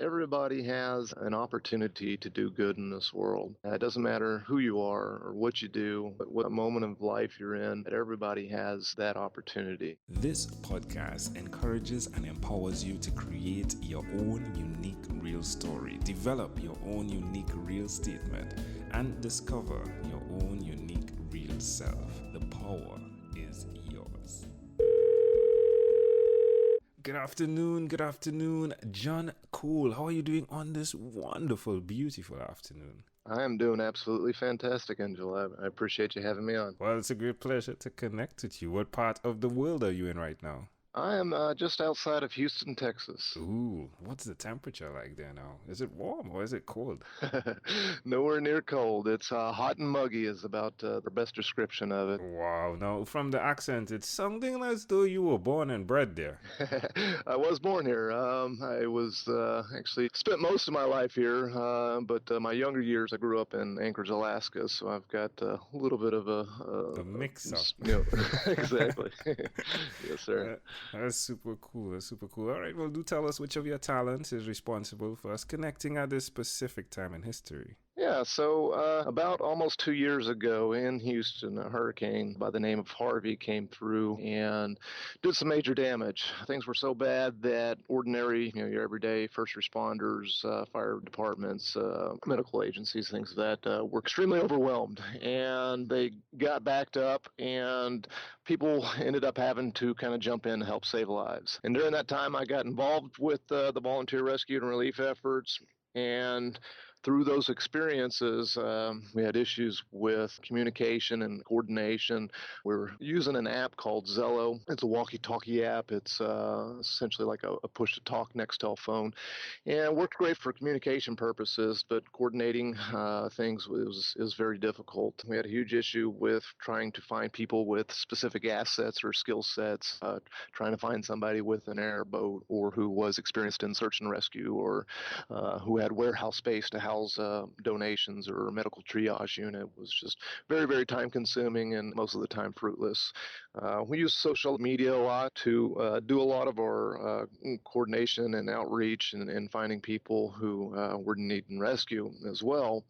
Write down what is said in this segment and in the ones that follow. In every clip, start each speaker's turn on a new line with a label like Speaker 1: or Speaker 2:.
Speaker 1: everybody has an opportunity to do good in this world. It doesn't matter who you are or what you do, but what moment of life you're in, that everybody has that opportunity.
Speaker 2: This podcast encourages and empowers you to create your own unique real story, develop your own unique real statement, and discover your own unique real self. The power is yours. Good afternoon, Jon Cole. How are you doing on this wonderful, beautiful afternoon?
Speaker 1: I am doing absolutely fantastic, Angela. I appreciate you having me on.
Speaker 2: Well, it's a great pleasure to connect with you. What part of the world are you in right now?
Speaker 1: I am just outside of Houston, Texas.
Speaker 2: Ooh, what's the temperature like there now? Is it warm or is it cold?
Speaker 1: Nowhere near cold. It's hot and muggy is about the best description of it.
Speaker 2: Wow, now from the accent, it's something as though you were born and bred there.
Speaker 1: I was born here. I was actually spent most of my life here, but my younger years I grew up in Anchorage, Alaska, so I've got a little bit of
Speaker 2: a mix-up.
Speaker 1: Exactly. Yes, sir.
Speaker 2: That's super cool. All right, well, do tell us which of your talents is responsible for us connecting at this specific time in history.
Speaker 1: Yeah, so about almost 2 years ago in Houston, a hurricane by the name of Harvey came through and did some major damage. Things were so bad that ordinary, your everyday first responders, fire departments, medical agencies, things of that, were extremely overwhelmed. And they got backed up, and people ended up having to kind of jump in to help save lives. And during that time, I got involved with the volunteer rescue and relief efforts. And through those experiences, we had issues with communication and coordination. We were using an app called Zello. It's a walkie-talkie app. It's essentially like a push-to-talk Nextel phone. And it worked great for communication purposes, but coordinating things is very difficult. We had a huge issue with trying to find people with specific assets or skill sets, trying to find somebody with an airboat or who was experienced in search and rescue or who had warehouse space to house donations or a medical triage unit. Was just very, very time consuming and most of the time fruitless. We use social media a lot to do a lot of our coordination and outreach and finding people who were in need and rescue as well.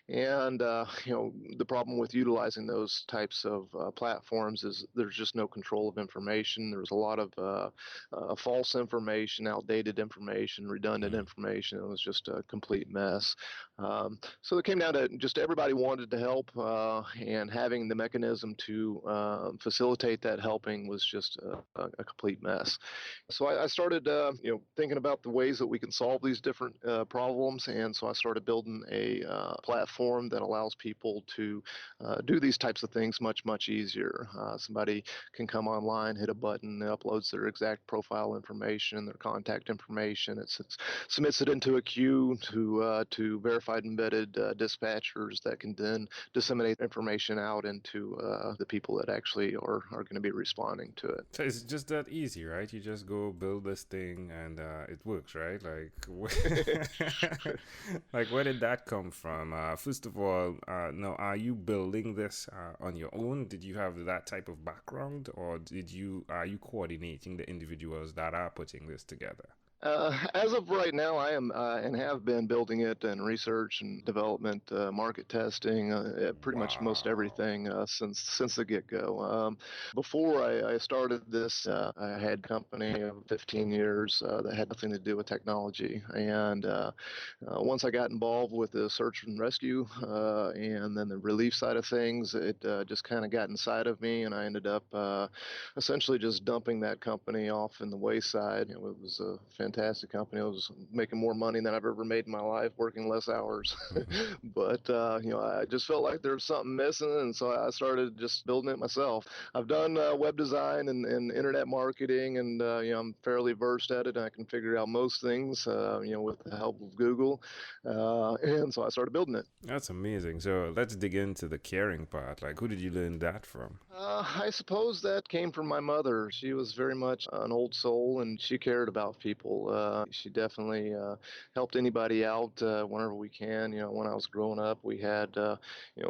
Speaker 1: And, the problem with utilizing those types of platforms is there's just no control of information. There's a lot of false information, outdated information, redundant information. It was just a complete mess. So it came down to just everybody wanted to help, and having the mechanism to facilitate that helping was just a complete mess. So I started, thinking about the ways that we can solve these different problems, and so I started building a platform that allows people to do these types of things much, much easier. Somebody can come online, hit a button, it uploads their exact profile information, their contact information. It submits it into a queue to verified embedded dispatchers that can then disseminate information out into the people that actually are going to be responding to it.
Speaker 2: So it's just that easy, right? You just go build this thing and it works, right? Like where did that come from? First of all, now, are you building this on your own? Did you have that type of background, or are you coordinating the individuals that are putting this together?
Speaker 1: As of right now, I am and have been building it and research and development, market testing, pretty much most everything since the get-go. Before I started this, I had a company of 15 years that had nothing to do with technology. And once I got involved with the search and rescue and then the relief side of things, it just kind of got inside of me, and I ended up essentially just dumping that company off in the wayside. It was a fantastic company. I was making more money than I've ever made in my life, working less hours. But I just felt like there was something missing, and so I started just building it myself. I've done web design and internet marketing, and I'm fairly versed at it. And I can figure out most things, with the help of Google, and so I started building it.
Speaker 2: That's amazing. So let's dig into the caring part. Like, who did you learn that from?
Speaker 1: I suppose that came from my mother. She was very much an old soul, and she cared about people. people. She definitely helped anybody out whenever we can. When I was growing up, we had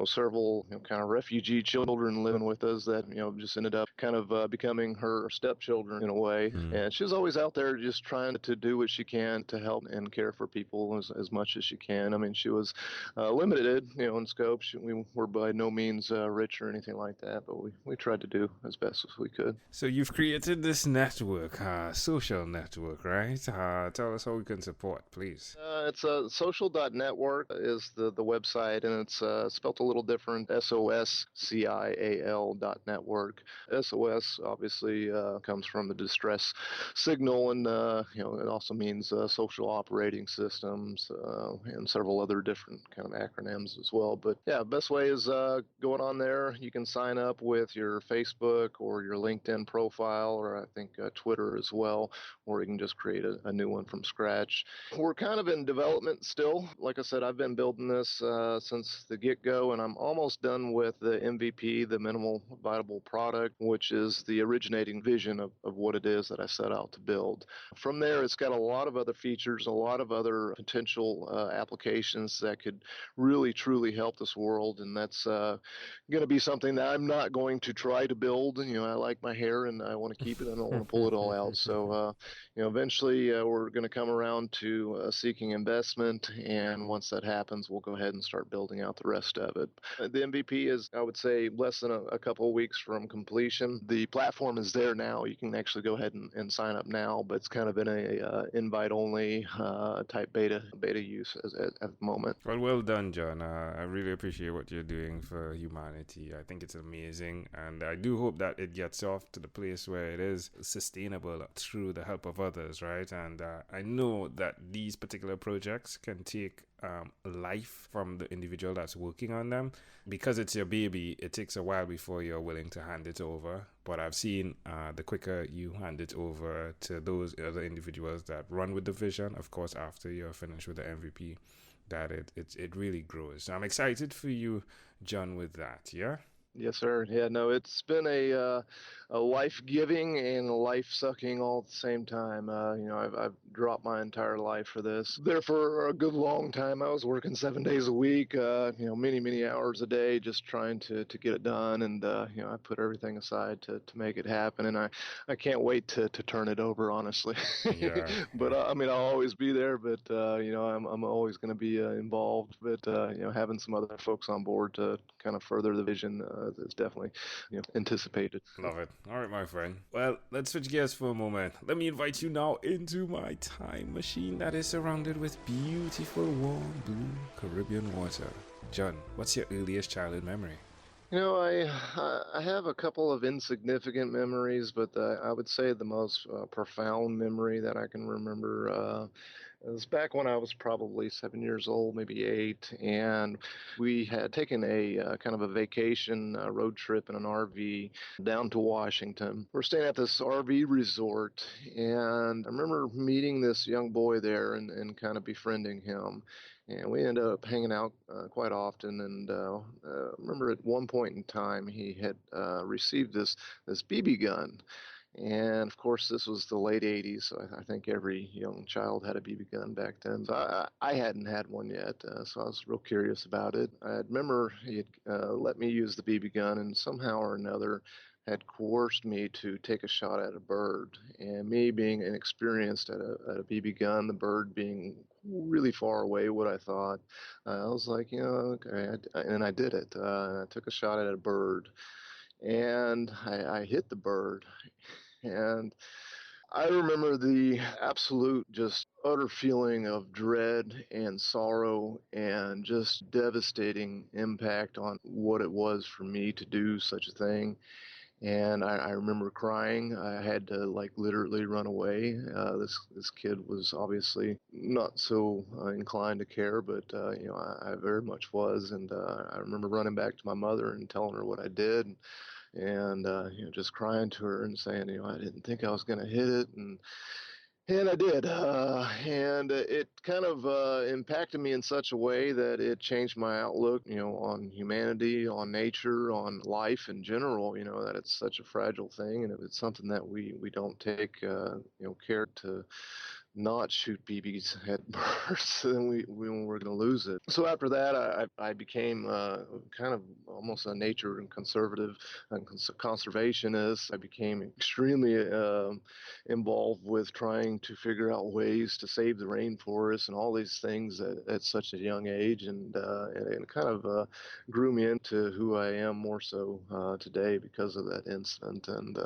Speaker 1: several kind of refugee children living with us that just ended up kind of becoming her stepchildren in a way. And she was always out there just trying to do what she can to help and care for people as much as she can. I mean, she was limited, in scope. We were by no means rich or anything like that, but we tried to do as best as we could.
Speaker 2: So you've created this network, social network, right? Tell us how we can support, please.
Speaker 1: It's SoScial.network is the website, and it's spelt a little different, SoScial.network. SOS obviously comes from the distress signal, and it also means social operating systems and several other different kind of acronyms as well. But yeah, best way is going on there. You can sign up with your Facebook or your LinkedIn profile, or I think Twitter as well, or you can just create a new one from scratch. We're kind of in development still. Like I said, I've been building this since the get-go, and I'm almost done with the MVP, the minimal viable product, which is the originating vision of what it is that I set out to build. From there, it's got a lot of other features, a lot of other potential applications that could really, truly help this world, and that's going to be something that I'm not going to try to build. I like my hair, and I want to keep it. I don't want to pull it all out. So, eventually we're going to come around to seeking investment, and once that happens, we'll go ahead and start building out the rest of it. The MVP is, I would say, less than a couple of weeks from completion. The platform is there now. You can actually go ahead and sign up now, but it's kind of in a invite-only type beta use at the moment.
Speaker 2: Well done, John. I really appreciate what you're doing for humanity. I think it's amazing, and I do hope that it gets off to the place where it is sustainable through the help of others, right? And I know that these particular projects can take life from the individual that's working on them. Because it's your baby, it takes a while before you're willing to hand it over. But I've seen the quicker you hand it over to those other individuals that run with the vision, of course, after you're finished with the MVP, that it really grows. So I'm excited for you, John, with that, yeah?
Speaker 1: Yes, sir. Yeah, no, it's been a life-giving and life-sucking all at the same time. I've dropped my entire life for this. There for a good long time. I was working 7 days a week, many hours a day, just trying to get it done. And I put everything aside to make it happen. And I can't wait to turn it over, honestly.
Speaker 2: Yeah.
Speaker 1: But I'll always be there. But I'm always going to be involved. But having some other folks on board to kind of further the vision is definitely anticipated.
Speaker 2: Love it. All right, my friend. Well, let's switch gears for a moment. Let me invite you now into my time machine that is surrounded with beautiful, warm, blue Caribbean water. John, what's your earliest childhood memory?
Speaker 1: I have a couple of insignificant memories, but I would say the most profound memory that I can remember it was back when I was probably 7 years old, maybe 8, and we had taken a kind of a vacation road trip in an RV down to Washington. We're staying at this RV resort, and I remember meeting this young boy there and kind of befriending him. And we ended up hanging out quite often. And remember at one point in time, he had received this BB gun. And of course, this was the late 80s, so I think every young child had a BB gun back then. So I hadn't had one yet, so I was real curious about it. I remember he had let me use the BB gun, and somehow or another had coerced me to take a shot at a bird. And me being inexperienced at a BB gun, the bird being really far away, what I thought, I was like, okay, and I did it. I took a shot at a bird, and I hit the bird. And I remember the absolute, just utter feeling of dread and sorrow and just devastating impact on what it was for me to do such a thing. And I remember crying. I had to literally run away. This kid was obviously not so inclined to care, but I very much was. And I remember running back to my mother and telling her what I did. And just crying to her and saying, I didn't think I was going to hit it, and I did, and it kind of impacted me in such a way that it changed my outlook, on humanity, on nature, on life in general. That it's such a fragile thing, and if it's something that we don't take, care not shoot BBs at birds, then we were going to lose it. So after that, I became kind of almost a nature and conservative and conservationist. I became extremely involved with trying to figure out ways to save the rainforest and all these things at such a young age, and it kind of grew me into who I am more so today because of that incident. And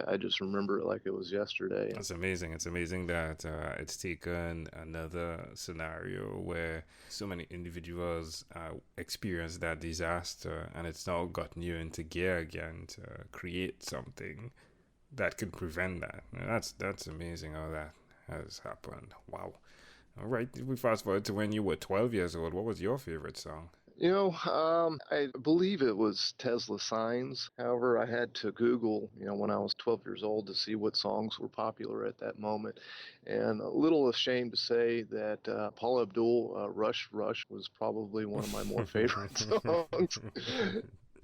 Speaker 1: I just remember it like it was yesterday.
Speaker 2: It's amazing. It's amazing that it's taken another scenario where so many individuals experience that disaster, and it's now gotten you into gear again to create something that could prevent that. That's amazing how that has happened. Wow. All right, we fast forward to when you were 12 years old. What was your favorite song?
Speaker 1: I believe it was Tesla Signs. However, I had to Google, when I was 12 years old to see what songs were popular at that moment. And a little ashamed to say that Paula Abdul, Rush Rush, was probably one of my more favorite songs.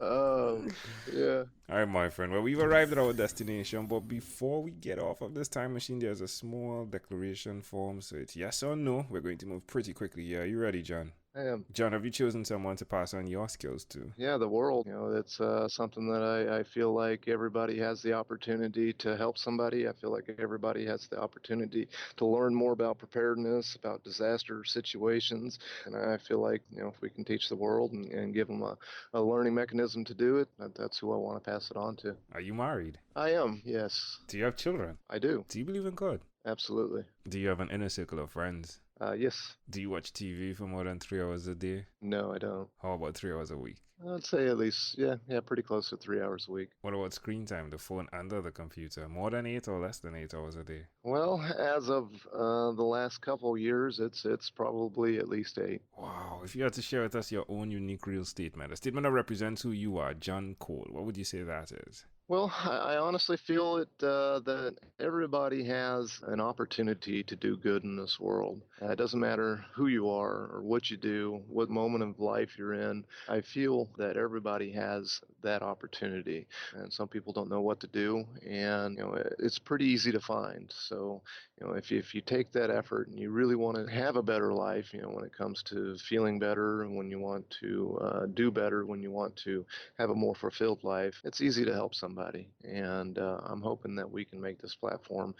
Speaker 1: Yeah.
Speaker 2: All right, my friend. Well, we've arrived at our destination, but before we get off of this time machine, there's a small declaration form. So it's yes or no. We're going to move pretty quickly. Yeah, you ready, John?
Speaker 1: I am.
Speaker 2: John, have you chosen someone to pass on your skills to?
Speaker 1: Yeah, the world. It's something that I feel like everybody has the opportunity to help somebody. I feel like everybody has the opportunity to learn more about preparedness, about disaster situations. And I feel like, if we can teach the world and give them a learning mechanism to do it, that's who I want to pass it on to.
Speaker 2: Are you married?
Speaker 1: I am, yes.
Speaker 2: Do you have children?
Speaker 1: I do.
Speaker 2: Do you believe in God?
Speaker 1: Absolutely.
Speaker 2: Do you have an inner circle of friends?
Speaker 1: Yes.
Speaker 2: Do you watch TV for more than 3 hours a day?
Speaker 1: No, I don't.
Speaker 2: How about 3 hours a week?
Speaker 1: I'd say at least, yeah, pretty close to 3 hours a week.
Speaker 2: What about screen time, the phone and the computer? More than 8 or less than 8 hours a day?
Speaker 1: Well, as of the last couple years, it's probably at least 8.
Speaker 2: Wow. If you had to share with us your own unique real statement, a statement that represents who you are, Jon Cole, what would you say that is?
Speaker 1: Well, I honestly feel that everybody has an opportunity to do good in this world. It doesn't matter who you are or what you do, what moment of life you're in. I feel that everybody has that opportunity, and some people don't know what to do, and it's pretty easy to find. So, if you take that effort and you really want to have a better life, when it comes to feeling better, when you want to do better, when you want to have a more fulfilled life, it's easy to help somebody. And I'm hoping that we can make this platform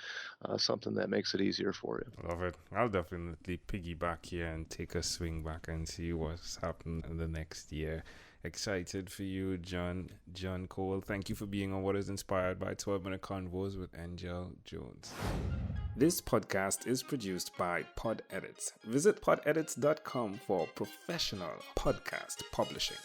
Speaker 1: something that makes it easier for you.
Speaker 2: Love it. I'll definitely piggyback here and take a swing back and see what's happening in the next year. Excited for you, Jon Cole. Thank you for being on What is Inspired by 12-Minute Convos with Angel Jones. This podcast is produced by Pod Edits. Visit podedits.com for professional podcast publishing.